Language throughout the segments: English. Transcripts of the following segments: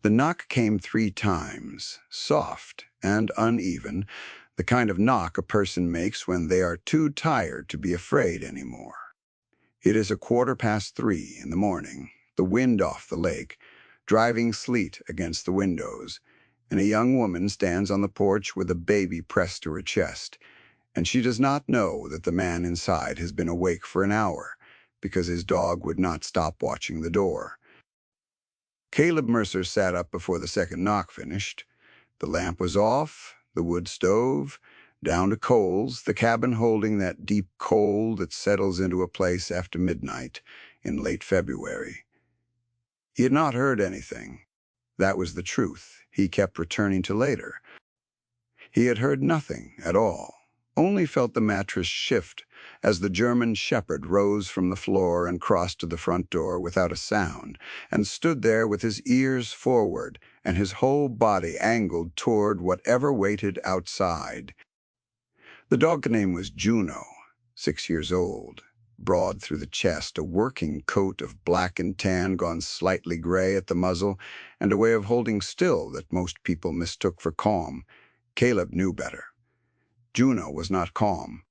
The knock came 3 times, soft and uneven, the kind of knock a person makes when they are too tired to be afraid anymore. It is 3:15 in the morning, the wind off the lake, driving sleet against the windows, and a young woman stands on the porch with a baby pressed to her chest, and she does not know that the man inside has been awake for an hour because his dog would not stop watching the door. Caleb Mercer sat up before the second knock finished. The lamp was off, the wood stove, down to coals, the cabin holding that deep cold that settles into a place after midnight in late February. He had not heard anything. That was the truth he kept returning to later. He had heard nothing at all, only felt the mattress shift as the German shepherd rose from the floor and crossed to the front door without a sound, and stood there with his ears forward and his whole body angled toward whatever waited outside. The dog name was Juno, 6 years old, broad through the chest, a working coat of black and tan gone slightly gray at the muzzle, and a way of holding still that most people mistook for calm. Caleb knew better. Juno was not calm.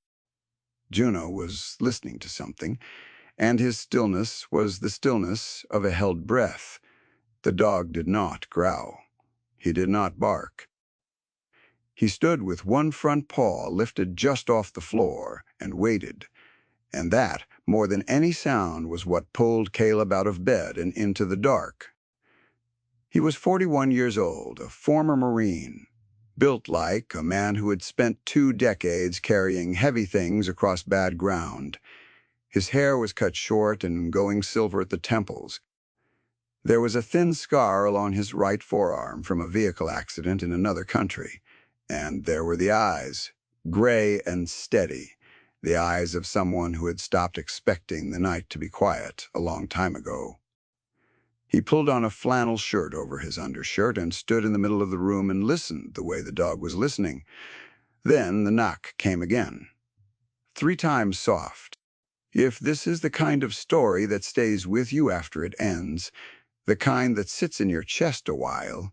Juno was listening to something, and his stillness was the stillness of a held breath. The dog did not growl. He did not bark. He stood with one front paw lifted just off the floor and waited, and that, more than any sound, was what pulled Caleb out of bed and into the dark. He was 41 years old, a former Marine, built like a man who had spent 2 decades carrying heavy things across bad ground. His hair was cut short and going silver at the temples. There was a thin scar along his right forearm from a vehicle accident in another country. And there were the eyes, gray and steady, the eyes of someone who had stopped expecting the night to be quiet a long time ago. He pulled on a flannel shirt over his undershirt and stood in the middle of the room and listened the way the dog was listening. Then the knock came again, 3 times soft. If this is the kind of story that stays with you after it ends, the kind that sits in your chest a while,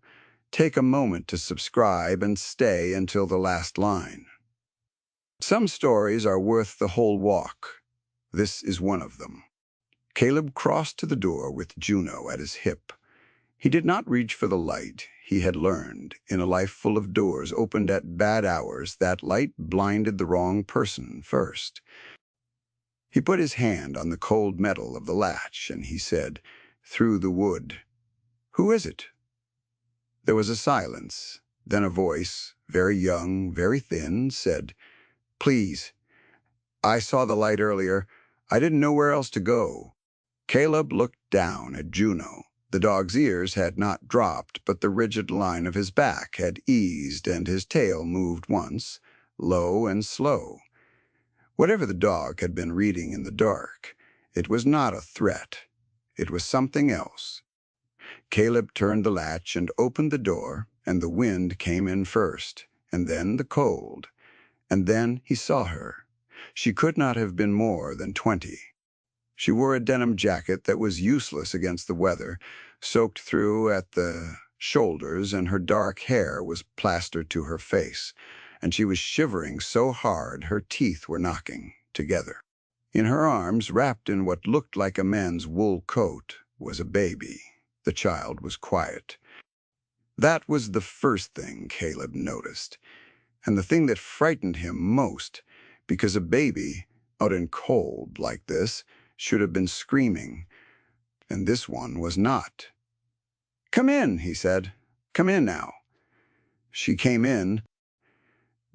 take a moment to subscribe and stay until the last line. Some stories are worth the whole walk. This is one of them. Caleb crossed to the door with Juno at his hip. He did not reach for the light. He had learned, in a life full of doors opened at bad hours, that light blinded the wrong person first. He put his hand on the cold metal of the latch, and he said, through the wood, "Who is it?" There was a silence. Then a voice, very young, very thin, said, "Please. I saw the light earlier. I didn't know where else to go." Caleb looked down at Juno. The dog's ears had not dropped, but the rigid line of his back had eased, and his tail moved once, low and slow. Whatever the dog had been reading in the dark, it was not a threat. It was something else. Caleb turned the latch and opened the door, and the wind came in first, and then the cold. And then he saw her. She could not have been more than 20. She wore a denim jacket that was useless against the weather, soaked through at the shoulders, and her dark hair was plastered to her face, and she was shivering so hard her teeth were knocking together. In her arms, wrapped in what looked like a man's wool coat, was a baby. The child was quiet. That was the first thing Caleb noticed, and the thing that frightened him most, because a baby, out in cold like this, should have been screaming, and this one was not. "Come in," he said. "Come in now." She came in.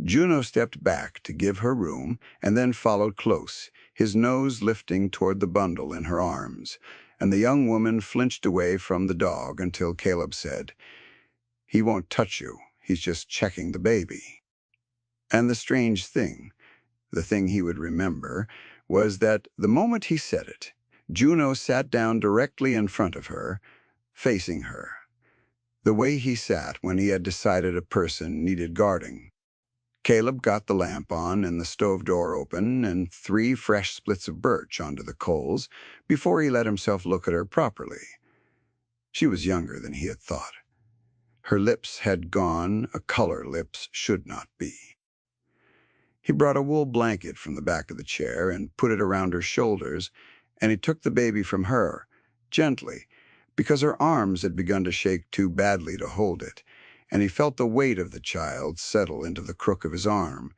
Juno stepped back to give her room, and then followed close, his nose lifting toward the bundle in her arms, and the young woman flinched away from the dog until Caleb said, "He won't touch you. He's just checking the baby." And the strange thing, the thing he would remember, was that the moment he said it, Juno sat down directly in front of her, facing her, the way he sat when he had decided a person needed guarding. Caleb got the lamp on and the stove door open and 3 fresh splits of birch onto the coals before he let himself look at her properly. She was younger than he had thought. Her lips had gone a color lips should not be. He brought a wool blanket from the back of the chair and put it around her shoulders, and he took the baby from her, gently, because her arms had begun to shake too badly to hold it, and he felt the weight of the child settle into the crook of his arm,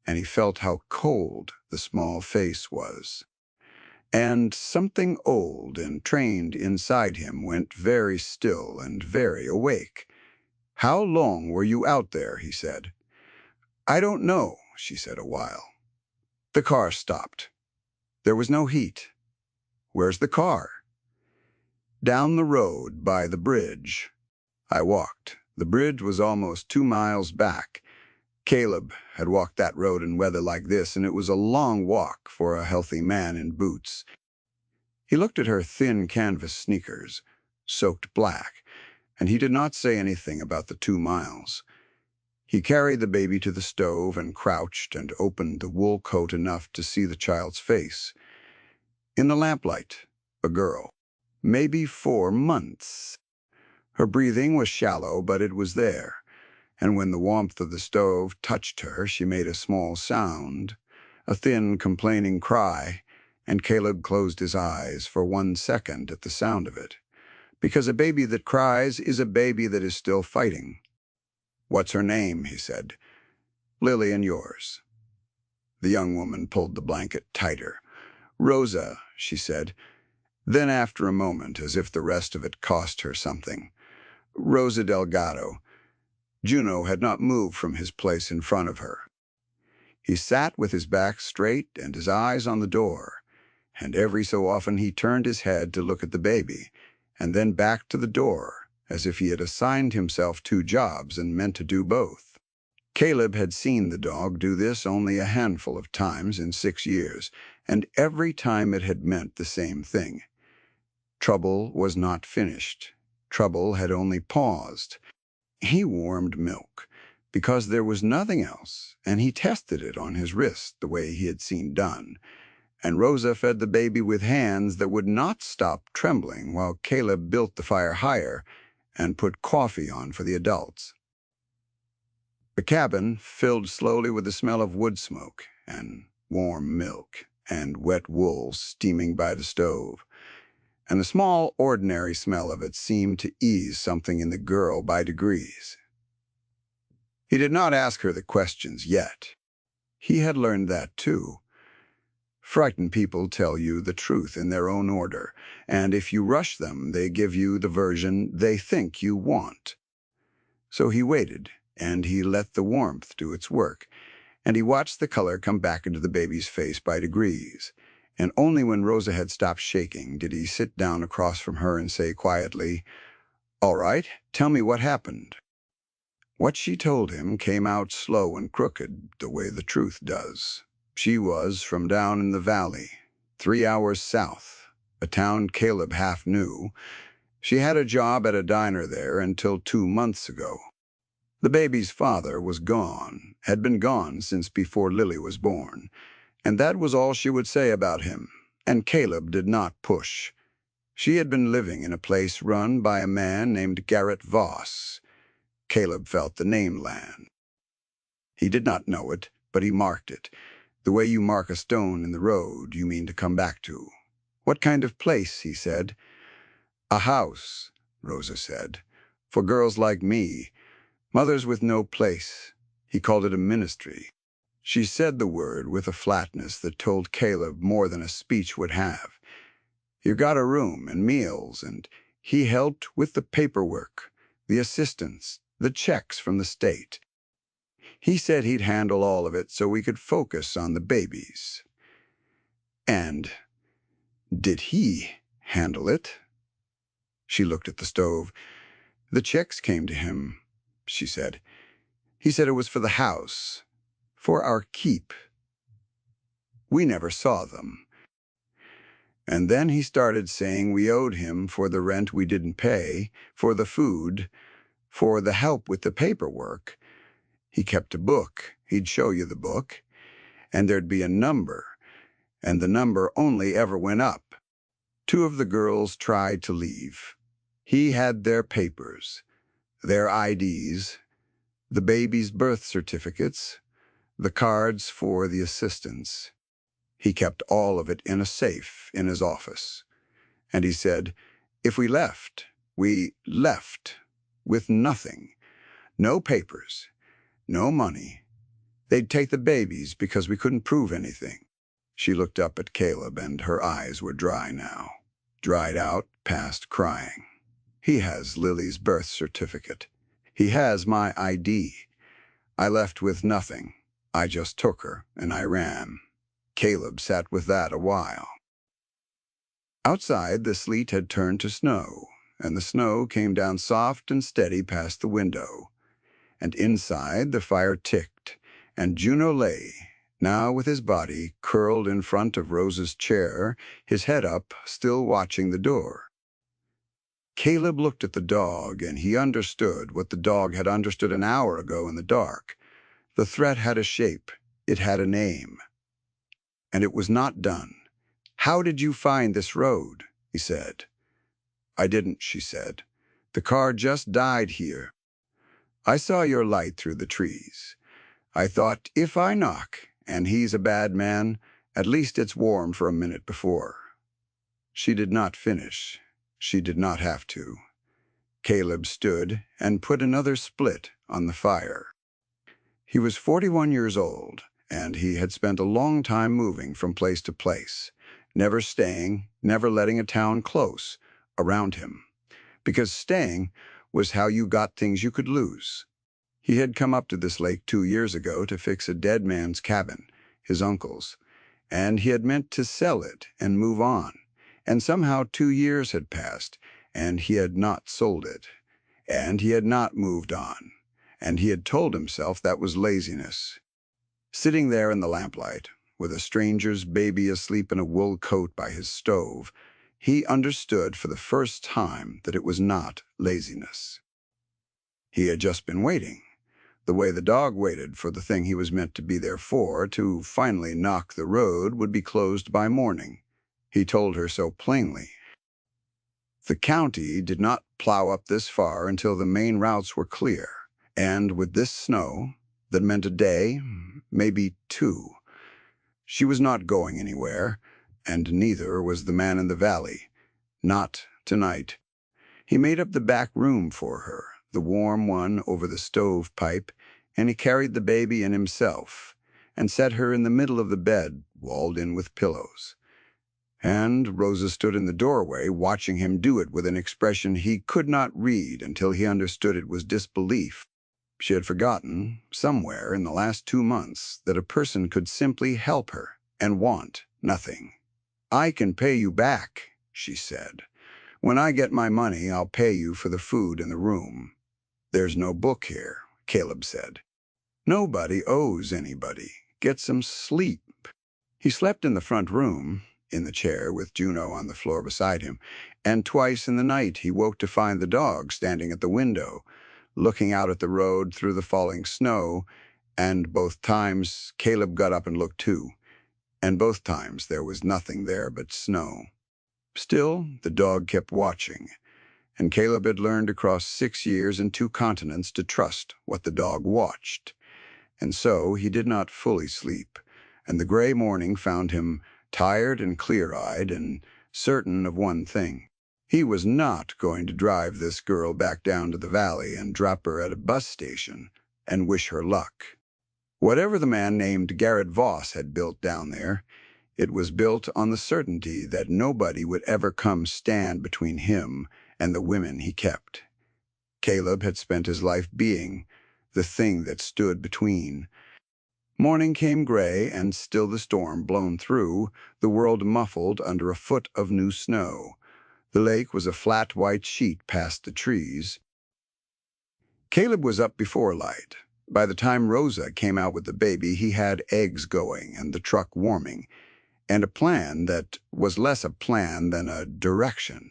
and he felt how cold the small face was. And something old and trained inside him went very still and very awake. "How long were you out there?" he said. "I don't know," she said a while. The car stopped. There was no heat. "Where's the car?" "Down the road by the bridge." I walked. The bridge was almost 2 miles back. Caleb had walked that road in weather like this, and it was a long walk for a healthy man in boots. He looked at her thin canvas sneakers, soaked black, and he did not say anything about the 2 miles. He carried the baby to the stove and crouched and opened the wool coat enough to see the child's face. In the lamplight, a girl, maybe 4 months. Her breathing was shallow, but it was there, and when the warmth of the stove touched her, she made a small sound, a thin, complaining cry, and Caleb closed his eyes for 1 second at the sound of it, because a baby that cries is a baby that is still fighting. "What's her name?" he said. "Lily and yours." The young woman pulled the blanket tighter. "Rosa," she said. Then after a moment, as if the rest of it cost her something, "Rosa Delgado." Juno had not moved from his place in front of her. He sat with his back straight and his eyes on the door, and every so often he turned his head to look at the baby, and then back to the door, as if he had assigned himself 2 jobs and meant to do both. Caleb had seen the dog do this only a handful of times in 6 years, and every time it had meant the same thing. Trouble was not finished. Trouble had only paused. He warmed milk, because there was nothing else, and he tested it on his wrist the way he had seen done, and Rosa fed the baby with hands that would not stop trembling while Caleb built the fire higher and put coffee on for the adults. The cabin filled slowly with the smell of wood smoke and warm milk and wet wool steaming by the stove, and the small, ordinary smell of it seemed to ease something in the girl by degrees. He did not ask her the questions yet. He had learned that too. Frightened people tell you the truth in their own order, and if you rush them, they give you the version they think you want. So he waited, and he let the warmth do its work, and he watched the color come back into the baby's face by degrees, and only when Rosa had stopped shaking did he sit down across from her and say quietly, "All right, tell me what happened." What she told him came out slow and crooked, the way the truth does. She was from down in the valley, 3 hours south, a town Caleb half knew. She had a job at a diner there until 2 months ago. The baby's father was gone, had been gone since before Lily was born, and that was all she would say about him, and Caleb did not push. She had been living in a place run by a man named Garrett Voss. Caleb felt the name land. He did not know it, but he marked it, the way you mark a stone in the road you mean to come back to. "What kind of place?" he said. "A house," Rosa said, "for girls like me, mothers with no place." He called it a ministry. She said the word with a flatness that told Caleb more than a speech would have. "You got a room and meals, and he helped with the paperwork, the assistants, the checks from the state. He said he'd handle all of it so we could focus on the babies." And did he handle it? She looked at the stove. "The checks came to him," she said. "He said it was for the house, for our keep. We never saw them. And then he started saying we owed him for the rent we didn't pay, for the food, for the help with the paperwork. He kept a book. He'd show you the book, and there'd be a number, and the number only ever went up. 2 of the girls tried to leave. He had their papers. their IDs, the baby's birth certificates, the cards for the assistants. He kept all of it in a safe in his office. And he said, if we left with nothing, no papers, no money. They'd take the babies because we couldn't prove anything. She looked up at Caleb, and her eyes were dry now, dried out past crying. He has Lily's birth certificate. He has my ID. I left with nothing. I just took her, and I ran. Caleb sat with that a while. Outside, the sleet had turned to snow, and the snow came down soft and steady past the window. And inside, the fire ticked, and Juno lay, now with his body curled in front of Rose's chair, his head up, still watching the door. Caleb looked at the dog, and he understood what the dog had understood an hour ago in the dark. The threat had a shape. It had a name. And it was not done. How did you find this road? He said. I didn't, she said. The car just died here. I saw your light through the trees. I thought, if I knock, and he's a bad man, at least it's warm for a minute before. She did not finish. She did not have to. Caleb stood and put another split on the fire. He was 41 years old, and he had spent a long time moving from place to place, never staying, never letting a town close around him, because staying was how you got things you could lose. He had come up to this lake 2 years ago to fix a dead man's cabin, his uncle's, and he had meant to sell it and move on, and somehow 2 years had passed, and he had not sold it, and he had not moved on, and he had told himself that was laziness. Sitting there in the lamplight, with a stranger's baby asleep in a wool coat by his stove, he understood for the first time that it was not laziness. He had just been waiting, the way the dog waited for the thing he was meant to be there for, to finally knock the road would be closed by morning. He told her so plainly. The county did not plow up this far until the main routes were clear, and with this snow, that meant a day, maybe 2. She was not going anywhere, and neither was the man in the valley. Not tonight. He made up the back room for her, the warm one over the stovepipe, and he carried the baby in himself, and set her in the middle of the bed, walled in with pillows. And Rosa stood in the doorway, watching him do it with an expression he could not read until he understood it was disbelief. She had forgotten, somewhere in the last 2 months, that a person could simply help her and want nothing. I can pay you back, she said. When I get my money, I'll pay you for the food in the room. There's no book here, Caleb said. Nobody owes anybody. Get some sleep. He slept in the front room, in the chair with Juno on the floor beside him, and twice in the night he woke to find the dog standing at the window, looking out at the road through the falling snow, and both times Caleb got up and looked too, and both times there was nothing there but snow. Still, the dog kept watching, and Caleb had learned across 6 years and 2 continents to trust what the dog watched. And so he did not fully sleep, and the gray morning found him tired and clear-eyed and certain of one thing. He was not going to drive this girl back down to the valley and drop her at a bus station and wish her luck. Whatever the man named Garrett Voss had built down there, it was built on the certainty that nobody would ever come stand between him and the women he kept. Caleb had spent his life being the thing that stood between. Morning came gray, and still the storm blown through, the world muffled under a foot of new snow. The lake was a flat white sheet past the trees. Caleb was up before light. By the time Rosa came out with the baby, he had eggs going and the truck warming, and a plan that was less a plan than a direction.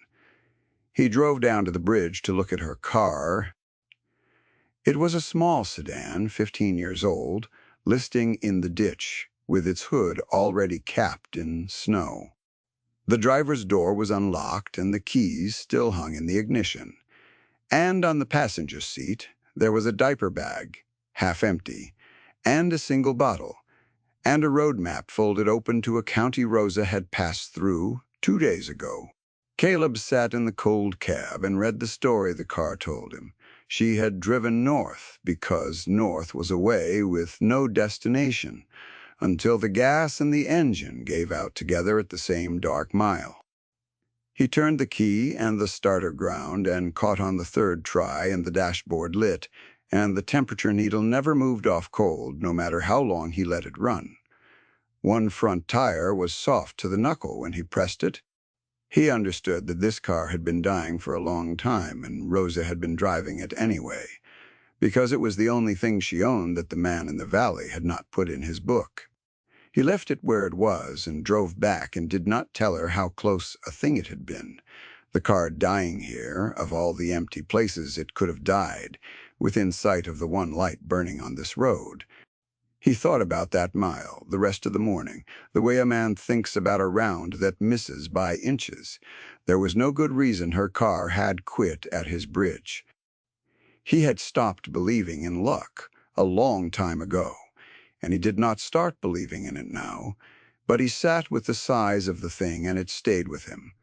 He drove down to the bridge to look at her car. It was a small sedan, 15 years old, listing in the ditch, with its hood already capped in snow. The driver's door was unlocked, and the keys still hung in the ignition, And on the passenger seat, there was a diaper bag, half empty, and a single bottle, and a road map folded open to a county Rosa had passed through 2 days ago. Caleb sat in the cold cab and read the story the car told him. She had driven north because north was a way with no destination, until the gas and the engine gave out together at the same dark mile. He turned the key and the starter ground and caught on the third try and the dashboard lit, and the temperature needle never moved off cold no matter how long he let it run. One front tire was soft to the knuckle when he pressed it. He understood that this car had been dying for a long time, and Rosa had been driving it anyway, because it was the only thing she owned that the man in the valley had not put in his book. He left it where it was and drove back and did not tell her how close a thing it had been, the car dying here, of all the empty places it could have died, within sight of the one light burning on this road. He thought about that mile the rest of the morning, the way a man thinks about a round that misses by inches. There was no good reason her car had quit at his bridge. He had stopped believing in luck a long time ago, and he did not start believing in it now, but he sat with the size of the thing and it stayed with him.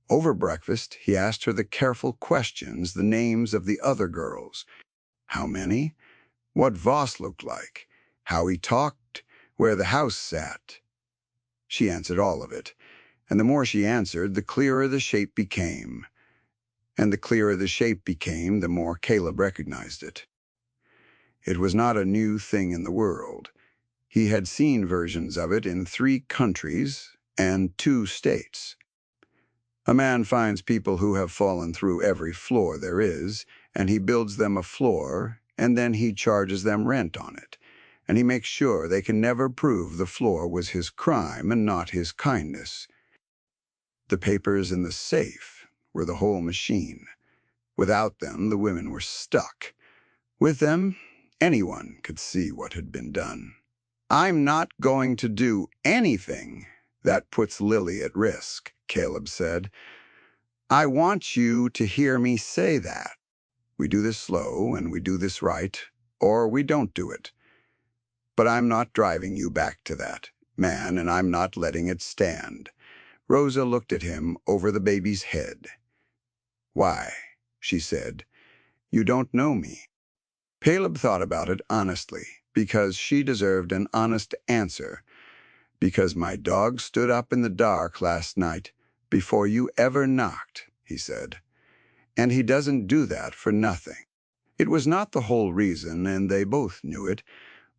Over breakfast, he asked her the careful questions, the names of the other girls. How many? What Voss looked like? How he talked? Where the house sat? She answered all of it, and the more she answered, the clearer the shape became. And the clearer the shape became, the more Caleb recognized it. It was not a new thing in the world. He had seen versions of it in 3 countries and 2 states. A man finds people who have fallen through every floor there is, and he builds them a floor, and then he charges them rent on it, and he makes sure they can never prove the floor was his crime and not his kindness. The papers in the safe were the whole machine. Without them, the women were stuck. With them, anyone could see what had been done. "I'm not going to do anything that puts Lily at risk," Caleb said. "I want you to hear me say that. We do this slow and we do this right, or we don't do it. But I'm not driving you back to that, man, and I'm not letting it stand." Rosa looked at him over the baby's head. "Why?" she said. "You don't know me." Caleb thought about it honestly, because she deserved an honest answer. "Because my dog stood up in the dark last night before you ever knocked," he said. "And he doesn't do that for nothing." It was not the whole reason, and they both knew it,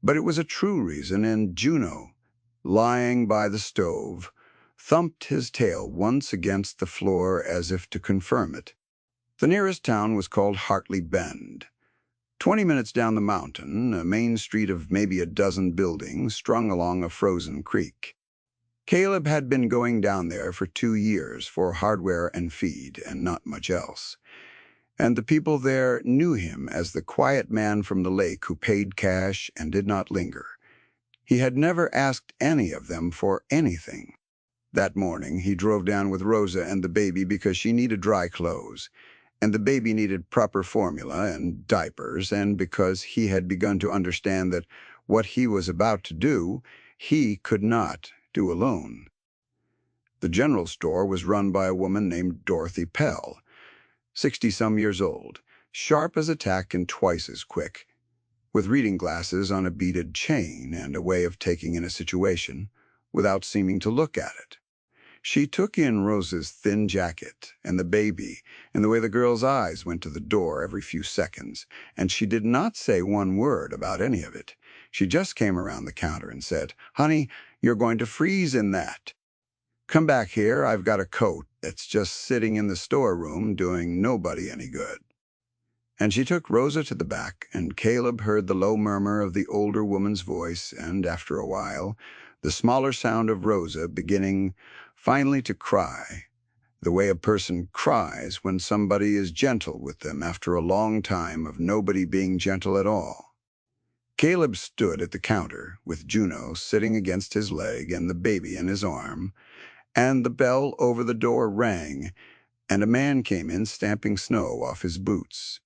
but it was a true reason, and Juno, lying by the stove, thumped his tail once against the floor as if to confirm it. The nearest town was called Hartley Bend. 20 minutes down the mountain, a main street of maybe a dozen buildings strung along a frozen creek. Caleb had been going down there for 2 years for hardware and feed, and not much else. And the people there knew him as the quiet man from the lake who paid cash and did not linger. He had never asked any of them for anything. That morning, he drove down with Rosa and the baby because she needed dry clothes, and the baby needed proper formula and diapers, and because he had begun to understand that what he was about to do, he could not do alone. The general store was run by a woman named Dorothy Pell, 60-some years old, sharp as a tack and twice as quick, with reading glasses on a beaded chain and a way of taking in a situation without seeming to look at it. She took in Rosa's thin jacket and the baby and the way the girl's eyes went to the door every few seconds, and she did not say one word about any of it. She just came around the counter and said, "Honey, you're going to freeze in that. Come back here, I've got a coat that's just sitting in the storeroom doing nobody any good." And she took Rosa to the back, and Caleb heard the low murmur of the older woman's voice, and after a while, the smaller sound of Rosa beginning finally to cry, the way a person cries when somebody is gentle with them after a long time of nobody being gentle at all. Caleb stood at the counter with Juno sitting against his leg and the baby in his arm, and the bell over the door rang, and a man came in stamping snow off his boots.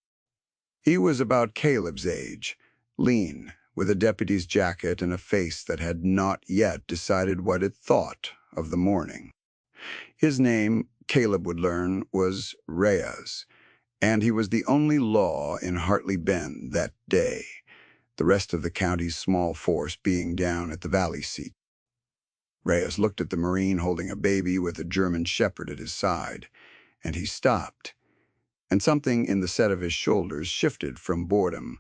He was about Caleb's age, lean, with a deputy's jacket and a face that had not yet decided what it thought of the morning. His name, Caleb would learn, was Reyes, and he was the only law in Hartley Bend that day, the rest of the county's small force being down at the valley seat. Reyes looked at the Marine holding a baby with a German shepherd at his side, and he stopped, and something in the set of his shoulders shifted from boredom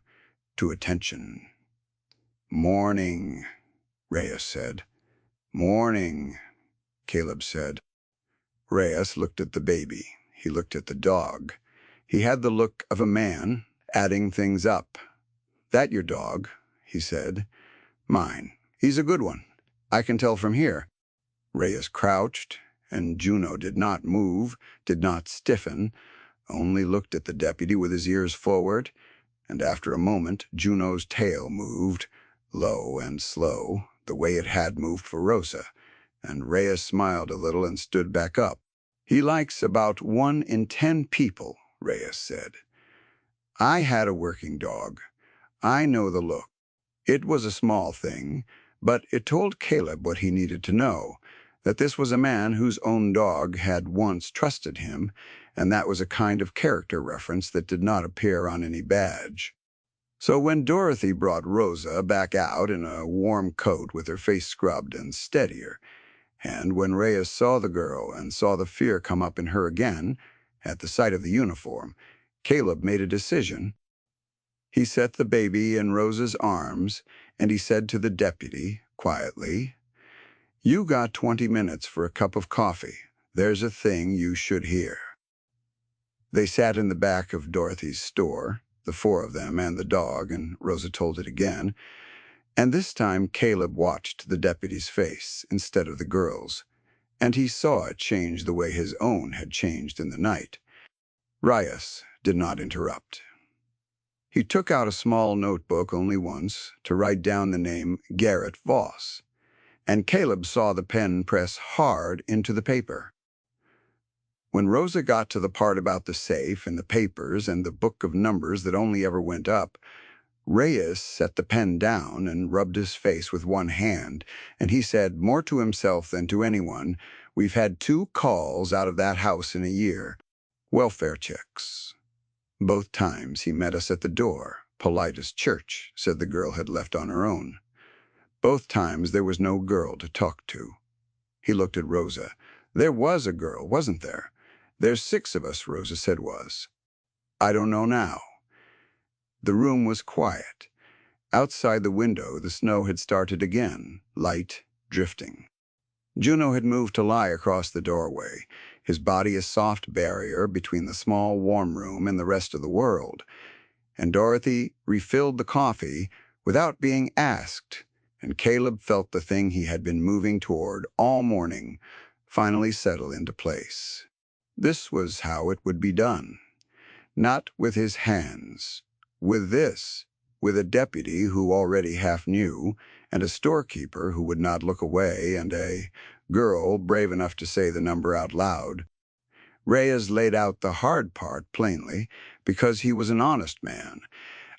to attention. "Morning," Reyes said. "Morning," Caleb said. Reyes looked at the baby. He looked at the dog. He had the look of a man adding things up. "That your dog?" he said. "Mine. He's a good one. I can tell from here." Reyes crouched, and Juno did not move, did not stiffen, only looked at the deputy with his ears forward, and after a moment Juno's tail moved, low and slow, the way it had moved for Rosa, and Reyes smiled a little and stood back up. "He likes about 1 in 10 people," Reyes said. "I had a working dog. I know the look. It was a small thing, but it told Caleb what he needed to know, that this was a man whose own dog had once trusted him, and that was a kind of character reference that did not appear on any badge. So when Dorothy brought Rosa back out in a warm coat with her face scrubbed and steadier, and when Reyes saw the girl and saw the fear come up in her again, at the sight of the uniform, Caleb made a decision. He set the baby in Rosa's arms, and he said to the deputy, quietly, "You got 20 minutes for a cup of coffee. There's a thing you should hear." They sat in the back of Dorothy's store, the 4 of them and the dog, and Rosa told it again, and this time Caleb watched the deputy's face instead of the girl's, and he saw it change the way his own had changed in the night. Reyes did not interrupt. He took out a small notebook only once to write down the name Garrett Voss, and Caleb saw the pen press hard into the paper. When Rosa got to the part about the safe and the papers and the book of numbers that only ever went up, Reyes set the pen down and rubbed his face with one hand, and he said, more to himself than to anyone, "We've had 2 calls out of that house in a year. Welfare checks. Both times he met us at the door, polite as church," said the girl had left on her own. "Both times there was no girl to talk to." He looked at Rosa. "There was a girl, wasn't there?" "There's 6 of us," Rosa said was. "I don't know now." The room was quiet. Outside the window the snow had started again, light, drifting. Juno had moved to lie across the doorway, his body a soft barrier between the small warm room and the rest of the world, and Dorothy refilled the coffee without being asked, and Caleb felt the thing he had been moving toward all morning finally settle into place. This was how it would be done. Not with his hands. With this. With a deputy who already half knew, and a storekeeper who would not look away, and a girl brave enough to say the number out loud. Reyes laid out the hard part plainly, because he was an honest man.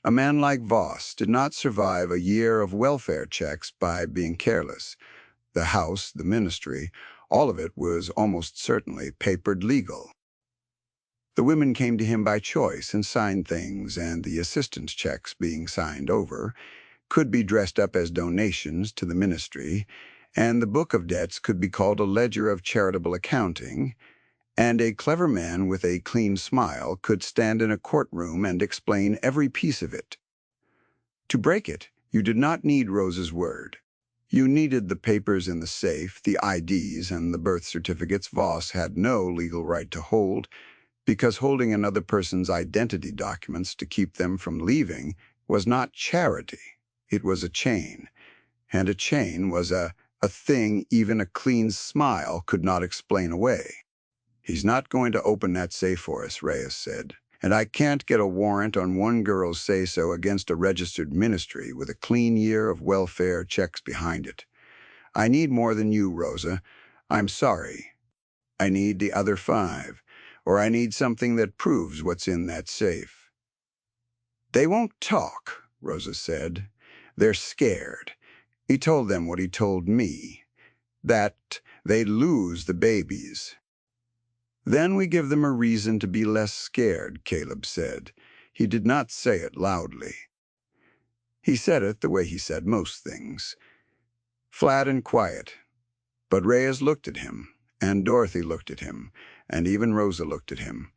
A man like Voss did not survive a year of welfare checks by being careless. The house, the ministry, all of it was almost certainly papered legal. The women came to him by choice and signed things, and the assistance checks being signed over could be dressed up as donations to the ministry, and the book of debts could be called a ledger of charitable accounting, and a clever man with a clean smile could stand in a courtroom and explain every piece of it. To break it, you did not need Rosa's word. You needed the papers in the safe, the IDs, and the birth certificates Voss had no legal right to hold, because holding another person's identity documents to keep them from leaving was not charity. It was a chain, and a chain was a thing even a clean smile could not explain away. "He's not going to open that safe for us," Reyes said, "and I can't get a warrant on one girl's say-so against a registered ministry with a clean year of welfare checks behind it. I need more than you, Rosa. I'm sorry. I need the other 5. or I need something that proves what's in that safe." "They won't talk," Rosa said. "They're scared." He told them what he told me, that they'd lose the babies. "Then we give them a reason to be less scared," Caleb said. He did not say it loudly. He said it the way he said most things, flat and quiet. But Reyes looked at him, and Dorothy looked at him, and even Rosa looked at him,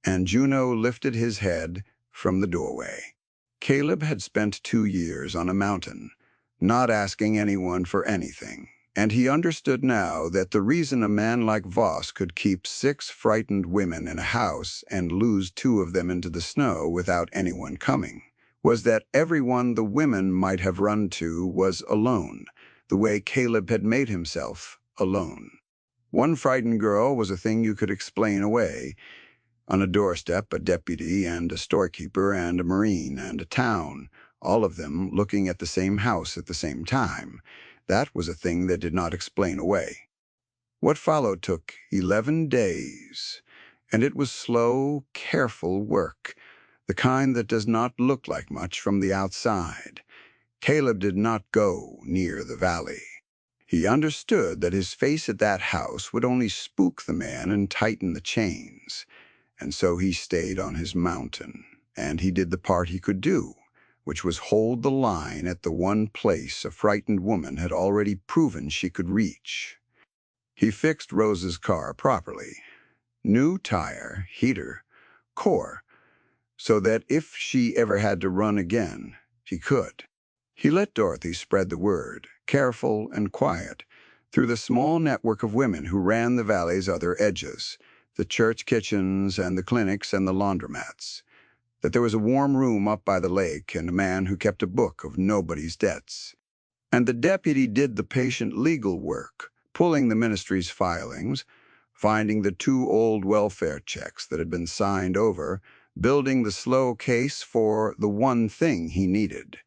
and Juno lifted his head from the doorway. Caleb had spent 2 years on a mountain, not asking anyone for anything, and he understood now that the reason a man like Voss could keep 6 frightened women in a house and lose 2 of them into the snow without anyone coming was that everyone the women might have run to was alone, the way Caleb had made himself alone. One frightened girl was a thing you could explain away. On a doorstep, a deputy and a storekeeper and a marine and a town, all of them looking at the same house at the same time. That was a thing that did not explain away. What followed took 11 days, and it was slow, careful work, the kind that does not look like much from the outside. Caleb did not go near the valley. He understood that his face at that house would only spook the man and tighten the chains. And so he stayed on his mountain, and he did the part he could do, which was hold the line at the one place a frightened woman had already proven she could reach. He fixed Rosa's car properly. New tire, heater, core, so that if she ever had to run again, she could. He let Dorothy spread the word, careful and quiet, through the small network of women who ran the valley's other edges, the church kitchens and the clinics and the laundromats, that there was a warm room up by the lake and a man who kept a book of nobody's debts. And the deputy did the patient legal work, pulling the ministry's filings, finding the 2 old welfare checks that had been signed over, building the slow case for the one thing he needed,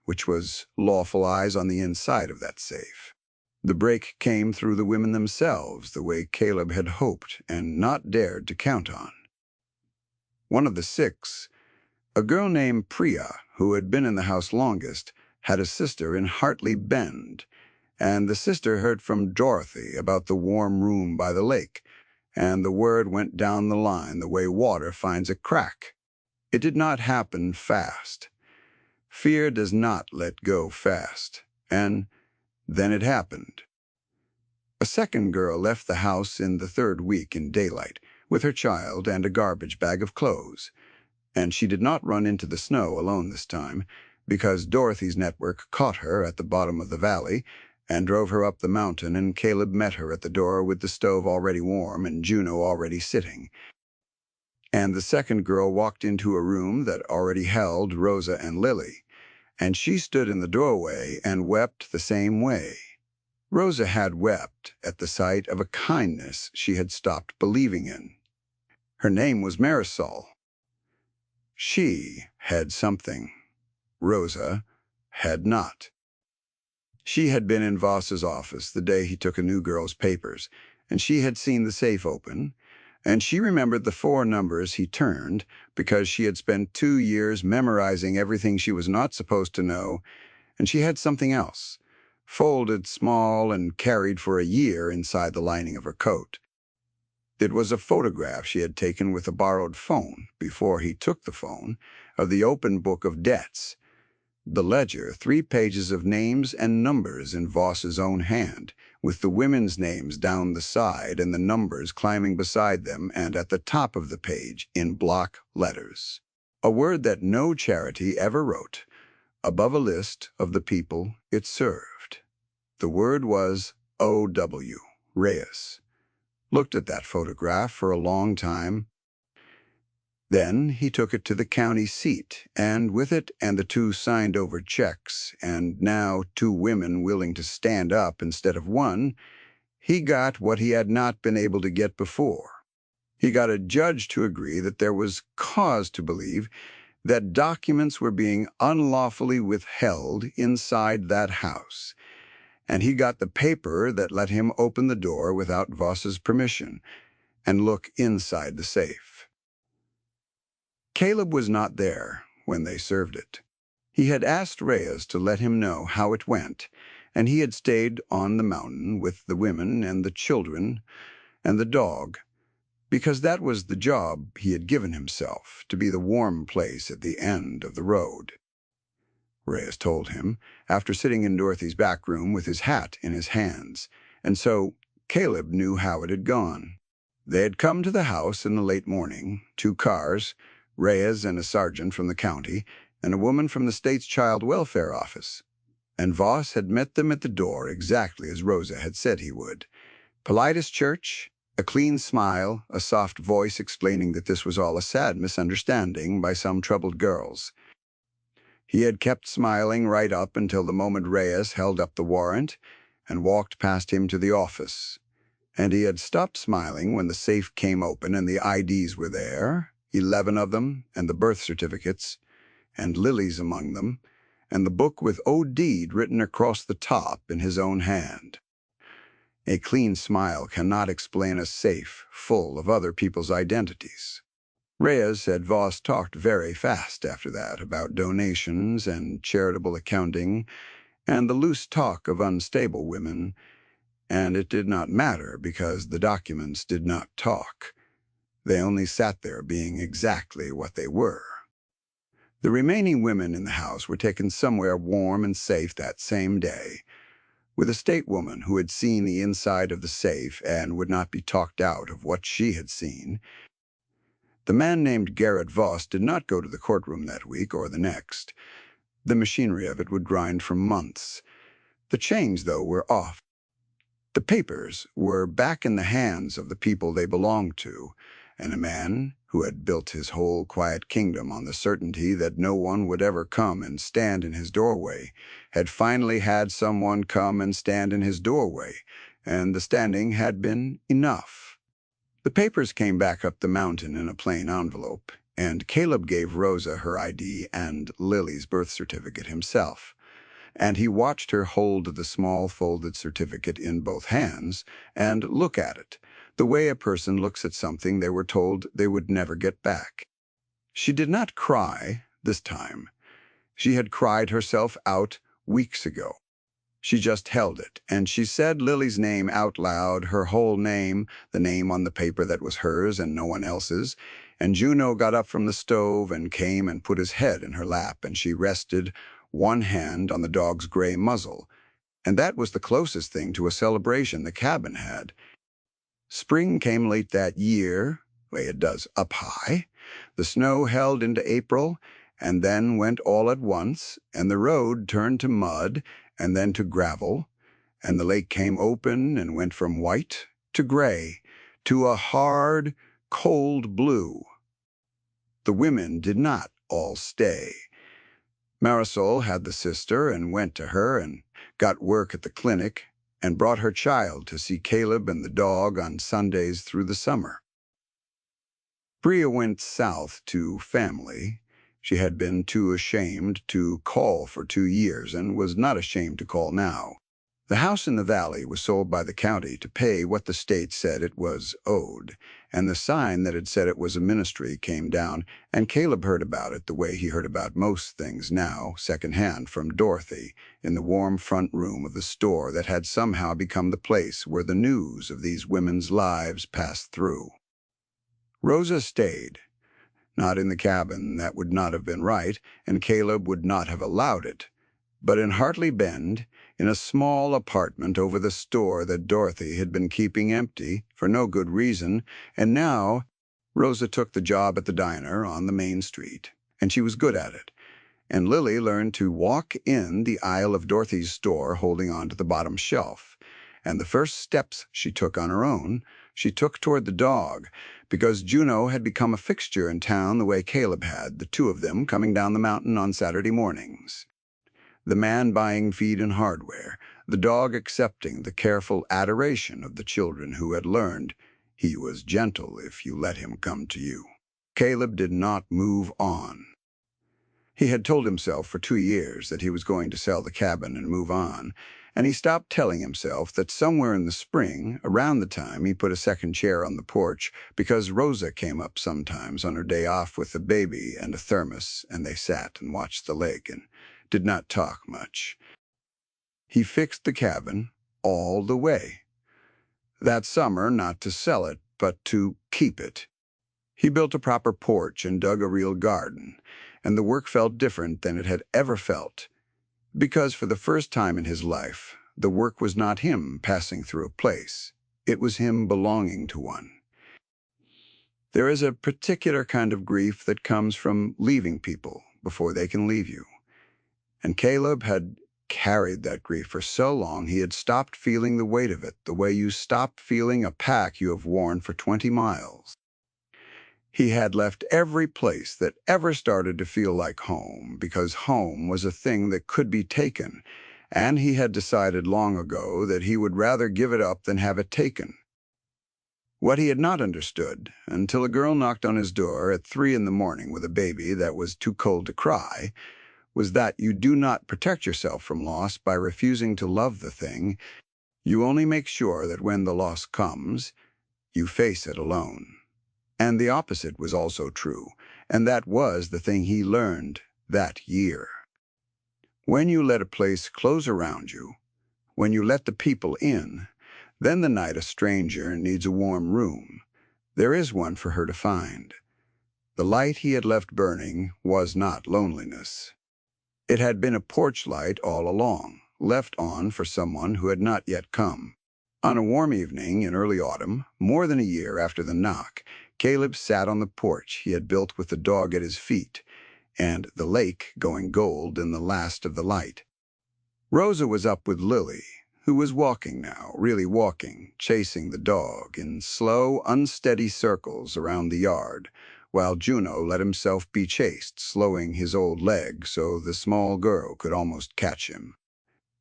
which was lawful eyes on the inside of that safe. The break came through the women themselves, the way Caleb had hoped and not dared to count on. One of the 6, a girl named Priya, who had been in the house longest, had a sister in Hartley Bend, and the sister heard from Dorothy about the warm room by the lake, and the word went down the line the way water finds a crack. It did not happen fast. Fear does not let go fast, and then it happened. A second girl left the house in the 3rd week in daylight, with her child and a garbage bag of clothes, and she did not run into the snow alone this time, because Dorothy's network caught her at the bottom of the valley and drove her up the mountain, and Caleb met her at the door with the stove already warm and Juno already sitting. And the second girl walked into a room that already held Rosa and Lily, and she stood in the doorway and wept the same way. Rosa had wept at the sight of a kindness she had stopped believing in. Her name was Marisol. She had something. Rosa had not. She had been in Voss's office the day he took a new girl's papers, and she had seen the safe open, and she remembered the 4 numbers he turned because she had spent 2 years memorizing everything she was not supposed to know, and she had something else, folded small and carried for a year inside the lining of her coat. It was a photograph she had taken with a borrowed phone, before he took the phone, of the open book of debts. The ledger, 3 pages of names and numbers in Voss's own hand, with the women's names down the side and the numbers climbing beside them and at the top of the page in block letters. A word that no charity ever wrote, above a list of the people it served. The word was O.W., Reyes. Looked at that photograph for a long time. Then he took it to the county seat, and with it and the 2 signed-over checks, and now 2 women willing to stand up instead of 1, he got what he had not been able to get before. He got a judge to agree that there was cause to believe that documents were being unlawfully withheld inside that house, and he got the paper that let him open the door without Voss's permission, and look inside the safe. Caleb was not there when they served it. He had asked Reyes to let him know how it went, and he had stayed on the mountain with the women and the children and the dog, because that was the job he had given himself, to be the warm place at the end of the road. Reyes told him, after sitting in Dorothy's back room with his hat in his hands, and so Caleb knew how it had gone. They had come to the house in the late morning, 2 cars, Reyes and a sergeant from the county, and a woman from the state's child welfare office. And Voss had met them at the door exactly as Rosa had said he would. Polite as church, a clean smile, a soft voice explaining that this was all a sad misunderstanding by some troubled girls. He had kept smiling right up until the moment Reyes held up the warrant and walked past him to the office. And he had stopped smiling when the safe came open and the IDs were there, 11 of them, and the birth certificates, and Lily's among them, and the book with OD'd written across the top in his own hand. A clean smile cannot explain a safe full of other people's identities. Reyes said Voss talked very fast after that about donations and charitable accounting and the loose talk of unstable women, and it did not matter because the documents did not talk. They only sat there being exactly what they were. The remaining women in the house were taken somewhere warm and safe that same day, with a state woman who had seen the inside of the safe and would not be talked out of what she had seen. The man named Garrett Voss did not go to the courtroom that week or the next. The machinery of it would grind for months. The chains, though, were off. The papers were back in the hands of the people they belonged to, and a man who had built his whole quiet kingdom on the certainty that no one would ever come and stand in his doorway had finally had someone come and stand in his doorway, and the standing had been enough. The papers came back up the mountain in a plain envelope, and Caleb gave Rosa her ID and Lily's birth certificate himself, and he watched her hold the small folded certificate in both hands and look at it, the way a person looks at something they were told they would never get back. She did not cry this time. She had cried herself out weeks ago. She just held it, and she said Lily's name out loud, her whole name, the name on the paper that was hers and no one else's, and Juno got up from the stove and came and put his head in her lap, and she rested one hand on the dog's gray muzzle, and that was the closest thing to a celebration the cabin had. Spring came late that year, way it does up high. The snow held into April, and then went all at once, and the road turned to mud, and then to gravel, and the lake came open and went from white to gray to a hard, cold blue. The women did not all stay. Marisol had the sister and went to her and got work at the clinic and brought her child to see Caleb and the dog on Sundays through the summer. Bria went south to family. She had been too ashamed to call for 2 years and was not ashamed to call now. The house in the valley was sold by the county to pay what the state said it was owed, and the sign that had said it was a ministry came down, and Caleb heard about it the way he heard about most things now, secondhand from Dorothy, in the warm front room of the store that had somehow become the place where the news of these women's lives passed through. Rosa stayed. Not in the cabin, that would not have been right, and Caleb would not have allowed it, but in Hartley Bend, in a small apartment over the store that Dorothy had been keeping empty for no good reason, and now Rosa took the job at the diner on the main street, and she was good at it, and Lily learned to walk in the aisle of Dorothy's store holding on to the bottom shelf, and the first steps she took on her own, she took toward the dog, because Juno had become a fixture in town the way Caleb had, the 2 of them coming down the mountain on Saturday mornings. The man buying feed and hardware, the dog accepting the careful adoration of the children who had learned he was gentle if you let him come to you. Caleb did not move on. He had told himself for 2 years that he was going to sell the cabin and move on, and he stopped telling himself that somewhere in the spring, around the time he put a second chair on the porch, because Rosa came up sometimes on her day off with the baby and a thermos, and they sat and watched the lake and did not talk much. He fixed the cabin all the way. That summer, not to sell it, but to keep it. He built a proper porch and dug a real garden, and the work felt different than it had ever felt, because for the first time in his life, the work was not him passing through a place. It was him belonging to one. There is a particular kind of grief that comes from leaving people before they can leave you. And Caleb had carried that grief for so long he had stopped feeling the weight of it, the way you stop feeling a pack you have worn for 20 miles. He had left every place that ever started to feel like home, because home was a thing that could be taken, and he had decided long ago that he would rather give it up than have it taken. What he had not understood, until a girl knocked on his door at 3 in the morning with a baby that was too cold to cry, was that you do not protect yourself from loss by refusing to love the thing. You only make sure that when the loss comes, you face it alone. And the opposite was also true, and that was the thing he learned that year. When you let a place close around you, when you let the people in, then the night a stranger needs a warm room, there is one for her to find. The light he had left burning was not loneliness. It had been a porch light all along, left on for someone who had not yet come. On a warm evening in early autumn, more than a year after the knock, Caleb sat on the porch he had built with the dog at his feet, and the lake going gold in the last of the light. Rosa was up with Lily, who was walking now, really walking, chasing the dog in slow, unsteady circles around the yard, while Juno let himself be chased, slowing his old leg so the small girl could almost catch him.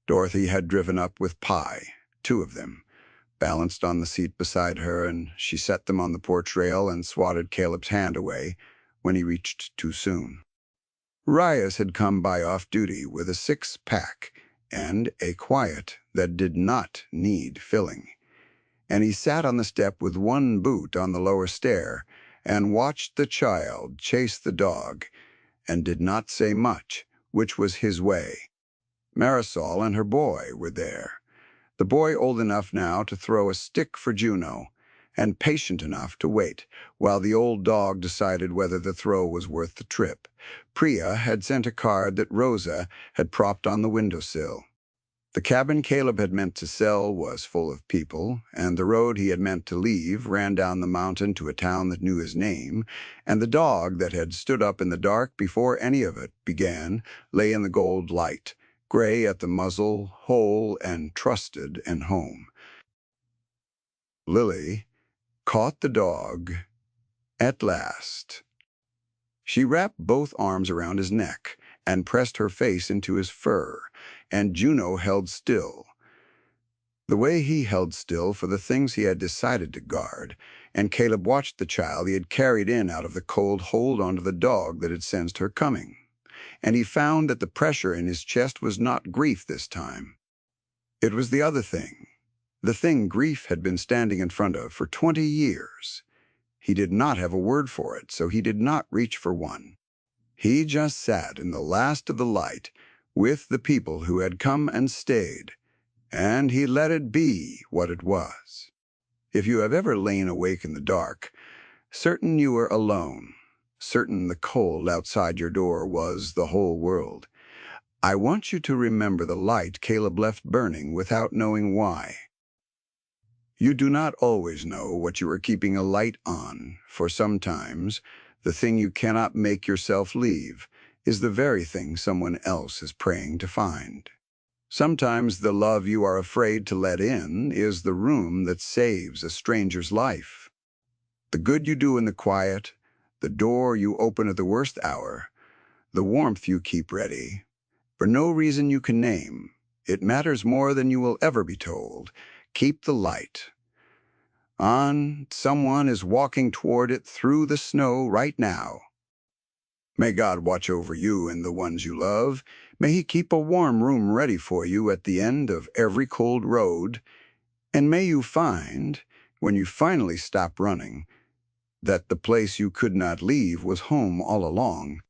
Dorothy had driven up with Pie, 2 of them, balanced on the seat beside her, and she set them on the porch rail and swatted Caleb's hand away when he reached too soon. Rias had come by off duty with a 6-pack and a quiet that did not need filling, and he sat on the step with one boot on the lower stair and watched the child chase the dog and did not say much, which was his way. Marisol and her boy were there, the boy old enough now to throw a stick for Juno, and patient enough to wait, while the old dog decided whether the throw was worth the trip. Priya had sent a card that Rosa had propped on the windowsill. The cabin Caleb had meant to sell was full of people, and the road he had meant to leave ran down the mountain to a town that knew his name, and the dog that had stood up in the dark before any of it began lay in the gold light, gray at the muzzle, whole and trusted and home. Lily caught the dog at last. She wrapped both arms around his neck and pressed her face into his fur, and Juno held still, the way he held still for the things he had decided to guard, and Caleb watched the child he had carried in out of the cold hold onto the dog that had sensed her coming. And he found that the pressure in his chest was not grief this time. It was the other thing, the thing grief had been standing in front of for 20 years. He did not have a word for it, so he did not reach for one. He just sat in the last of the light with the people who had come and stayed, and he let it be what it was. If you have ever lain awake in the dark, certain you were alone, certain the cold outside your door was the whole world, I want you to remember the light Caleb left burning without knowing why. You do not always know what you are keeping a light on, for sometimes the thing you cannot make yourself leave is the very thing someone else is praying to find. Sometimes the love you are afraid to let in is the room that saves a stranger's life. The good you do in the quiet, the door you open at the worst hour, the warmth you keep ready, for no reason you can name, it matters more than you will ever be told. Keep the light on. Someone is walking toward it through the snow right now. May God watch over you and the ones you love. May He keep a warm room ready for you at the end of every cold road. And may you find, when you finally stop running, that the place you could not leave was home all along,